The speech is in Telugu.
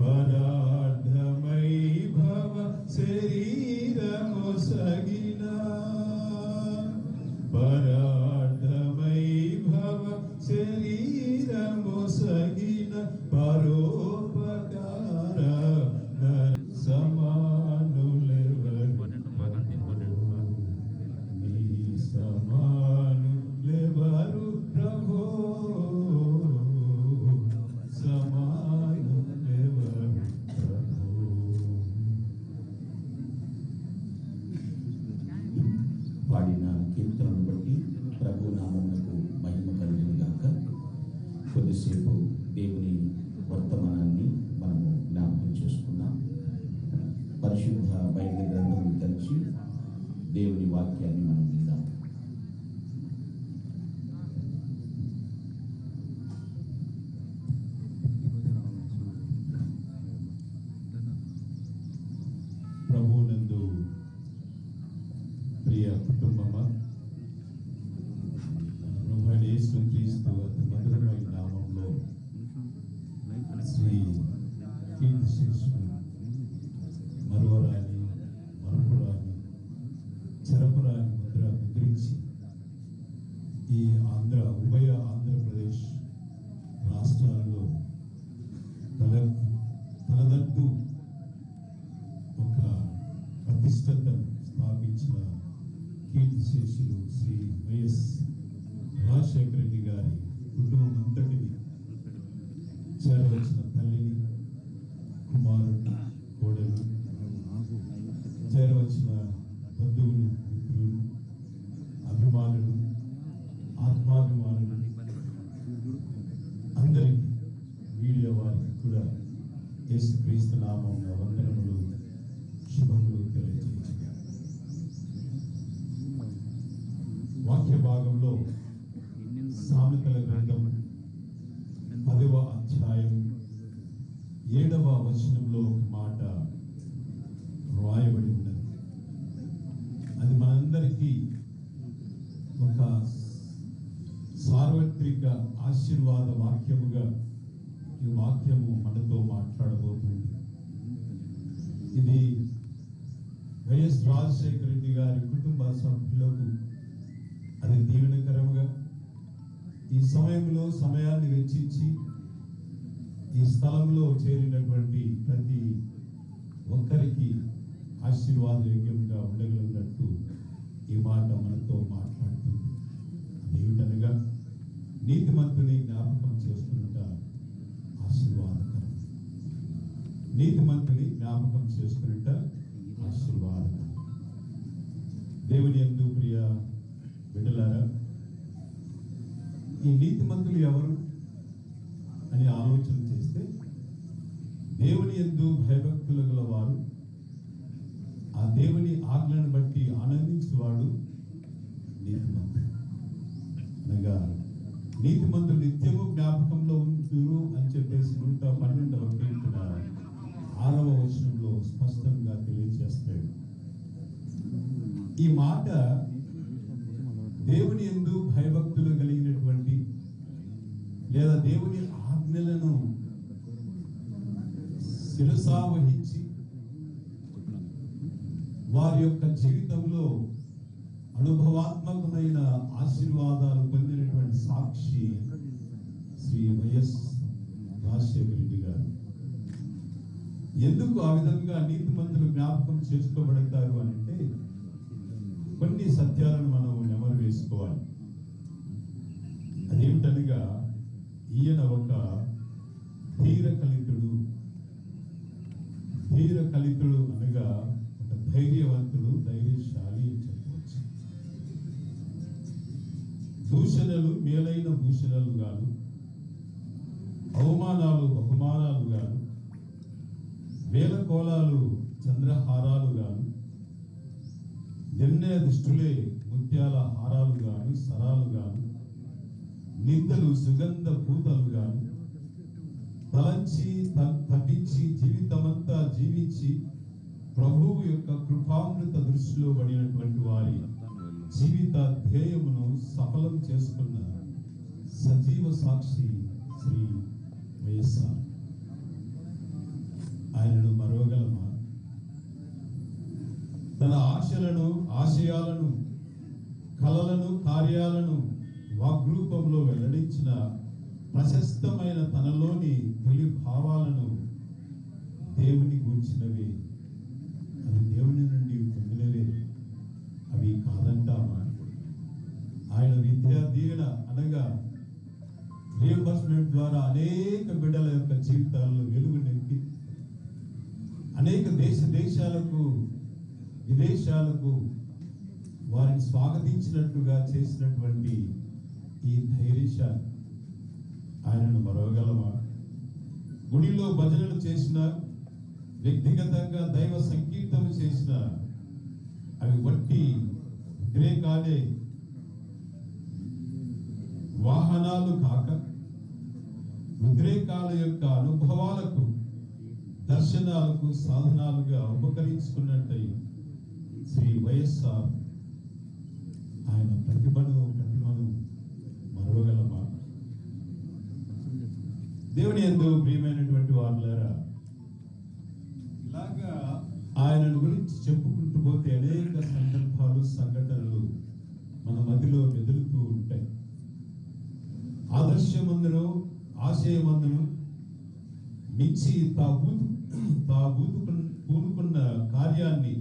పరార్థమై భవ శరీరము సగిన పరార్థమై భవ శరీరము సగిన పరోపకార సమానులెవరు నీ సమానులెవరు ప్రభో సమానులెవరు ప్రభో. పాడిన కీర్తనను బట్టి ప్రభు నామమునకు మహిమ కలుగును గాక. కొద్దిసేపు దేవుని వర్తమానాన్ని మనము జ్ఞాపకం చేసుకున్నాం. పరిశుద్ధ బైబిల్ గ్రంథం తెరిచి దేవుని వాక్యాన్ని మనం విందాం. ప్రభువునందు ప్రియ కుటుంబమా, ప్రభువైన యేసుక్రీస్తు అతి మధురమైన నామంలో శ్రీ కీర్తిశేషుడు మరువరాని మరపురాని చెరపురాని ముద్రించి ఈ ఉభయ ఆంధ్రప్రదేశ్ రాష్ట్రాలలో తనదంటూ ఒక ప్రతిష్టతను స్థాపించిన కీర్తిశేషులు శ్రీ వైఎస్ రాజశేఖర రెడ్డి గారి కుటుంబం అంతటిని చేరవచ్చిన తల్లిని, కుమారుడిని, కోడలు, చేరవచ్చిన బంధువులు, మిత్రులు, అభిమానులు, ఆత్మాభిమానులు అందరికీ, మీడియా వారికి కూడా యేసుక్రీస్తు నామమున వందనములు, శుభములు తెలియజేయగా. వాక్య భాగంలో సామెతల గ్రంథం 10వ అధ్యాయం 7వ వచనంలో ఒక మాట రాయబడి ఉన్నది. అది మనందరికీ ఒక సార్వత్రిక ఆశీర్వాద వాక్యముగా ఈ వాక్యము మనతో మాట్లాడబోతుంది. ఇది వైఎస్ రాజశేఖర రెడ్డి గారి కుటుంబ సభ్యులకు అది దీవెనకరముగా ఈ సమయంలో సమయాన్ని వెచ్చించి ఈ స్థలంలో చేరినటువంటి ప్రతి ఒక్కరికి ఆశీర్వాదయోగ్యంగా ఉండగలిగినట్టు ఈ మాట మనతో మాట్లాడుతుంది. ఏమిటనగా నీతిమంతుని జ్ఞాపకం చేసుకున్నట ఆశీర్వాదకరం. నీతిమంతుని జ్ఞాపకం చేసుకున్నట ఆశీర్వాదకరం. దేవుని యందు ప్రియ బిడ్డలారా, ఈ నీతిమంతులు ఎవరు అని ఆలోచన చేస్తే దేవుని యందు భయభక్తులు గల వారు, ఆ దేవుని ఆజ్ఞను బట్టి ఆనందించేవాడు నీతిమంతుడు. అనగా నీతిమంతుడు నిత్యము జ్ఞాపకంలో ఉంచురు అని చెప్పేసి 112వ కీర్తన 6వ వచనంలో స్పష్టంగా తెలియజేస్తాడు. ఈ మాట దేవుని యందు భయభక్తులు కలిగినటువంటి లేదా దేవుని ఆజ్ఞలను శిరసావహించి వారి యొక్క జీవితంలో అనుభవాత్మకమైన ఆశీర్వాదాలు పొందినటువంటి సాక్షి శ్రీ వైఎస్ రాజశేఖర రెడ్డి గారు. ఎందుకు ఆ విధంగా నీతిమంతులు జ్ఞాపకం చేసుకోబడతారు అని అంటే కొన్ని సత్యాలను మనం నెమరు వేసుకోవాలి. అదేమిటనగా ఈయన ఒక ధీర కలితుడు అనగా ఒక ధైర్యవంతుడు, ధైర్యశాలి అని చెప్పవచ్చు. దూషణలు మేలైన భూషణలు గాను, అవమానాలు బహుమానాలు గాను, వేల కోలాలు చంద్రహారాలు గాను, నిర్ణయ దుష్టులే ముత్యాల హారాలు గాను, సరాలు గాను, నిందలు సుగంధ పూతలు గాను, తలంచి తప్పించి జీవితమంతా జీవించి ప్రభువు యొక్క కృపామృత దృష్టిలో పడినటువంటి వారి జీవిత ధ్యేయమును సఫలం చేసుకున్న సజీవ సాక్షి శ్రీ వైఎస్ఆర్. ఆయనను మరవగలమా? తన ఆశలను, ఆశయాలను, కలలను, కార్యాలను వాగ్రూపంలో వెల్లడించిన ప్రశస్తమైన తనలోని తొలి భావాలను దేవుని గూర్చినవే, అది దేవుని నుండి పొందినవే, అవి కాదంటామా? ఆయన విద్యా దీవెన అనగా రియంబర్స్మెంట్ ద్వారా అనేక బిడ్డల యొక్క జీవితాల్లో వెలుగు నింపి అనేక దేశాలకు, విదేశాలకు వారిని స్వాగతించినట్లుగా చేసినటువంటి ఈ ధైర్యశాలి ఆయనను మరవగలమా? గుడిలో భజనలు చేసిన, వ్యక్తిగతంగా దైవ సంకీర్తన చేసిన, అవి వట్టి ఉద్రేకాలే, వాహనాలు కాక ఉద్రేకాల యొక్క అనుభవాలకు, దర్శనాలకు సాధనాలుగా ఉపకరించుకున్నట్టయి శ్రీ వైఎస్ఆర్ ఆయన ప్రతిభను మరవగలమా? దేవుని యందు ప్రియమైనటువంటి వారులారా, ఇలాగా ఆయనను గురించి చెప్పుకుంటూ పోతే అనేక సందర్భాలు, సంఘటనలు మన మధ్యలో మెదులుతూ ఉంటాయి. ఆదర్శమందును, ఆశయమందును మించి పూనుకున్న కార్యాన్ని